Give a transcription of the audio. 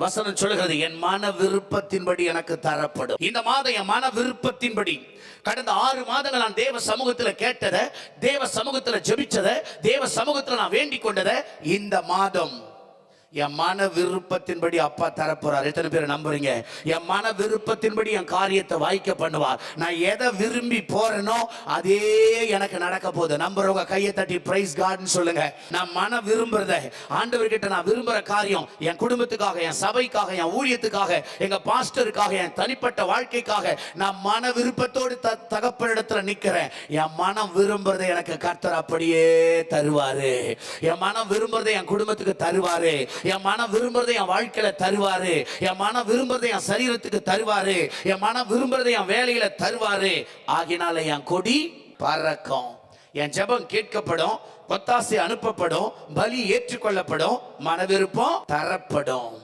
வசனம் சொல்கிறது, என் மன விருப்பத்தின்படி எனக்கு தரப்படும். இந்த மாதம் என் மன விருப்பத்தின்படி கடந்த 6 மாதங்கள் நான் தேவ சமூகத்துல கேட்டதை, தேவ சமூகத்துல ஜெபிச்சதை, தேவ சமூகத்துல நான் வேண்டிக் கொண்டதை இந்த மாதம் என் மன விருப்பத்தின்படி அப்பா தரப்போறார். எத்தனை பேர் நம்புறீங்க? என் மன விருப்பத்தின்படி என் காரியத்தை வாய்க்க பண்ணுவார். நான் எதை விரும்பி போறேனோ அதே எனக்கு நடக்க போகுது. நம்புறவங்க கையை தட்டி பிரைஸ் காட்னு சொல்லுங்க. நான் மன விரும்புறத ஆண்டவர்கிட்ட நான் விரும்புற காரியம் என் குடும்பத்துக்காக, என் சபைக்காக, என் ஊழியத்துக்காக, எங்க பாஸ்டருக்காக, என் தனிப்பட்ட வாழ்க்கைக்காக நான் மன விருப்பத்தோடு தகப்பனிடத்துல நிக்கிறேன். என் மனம் விரும்புறதை எனக்கு கர்த்தர் அப்படியே தருவாரு. என் மனம் விரும்புறதை என் குடும்பத்துக்கு தருவாரு. என் மனம் விரும்புறதை என் வாழ்க்கையில தருவாரு. என் மனம் விரும்புறதை என் சரீரத்துக்கு தருவாரு. என் மனம் விரும்புறதை என் வேலையில தருவாரு. ஆகினால என் கொடி பறக்கும், என் ஜெபம் கேட்கப்படும், ஒத்தாசை அனுப்பப்படும், பலி ஏற்றுக்கொள்ளப்படும், மன விருப்பம் தரப்படும்.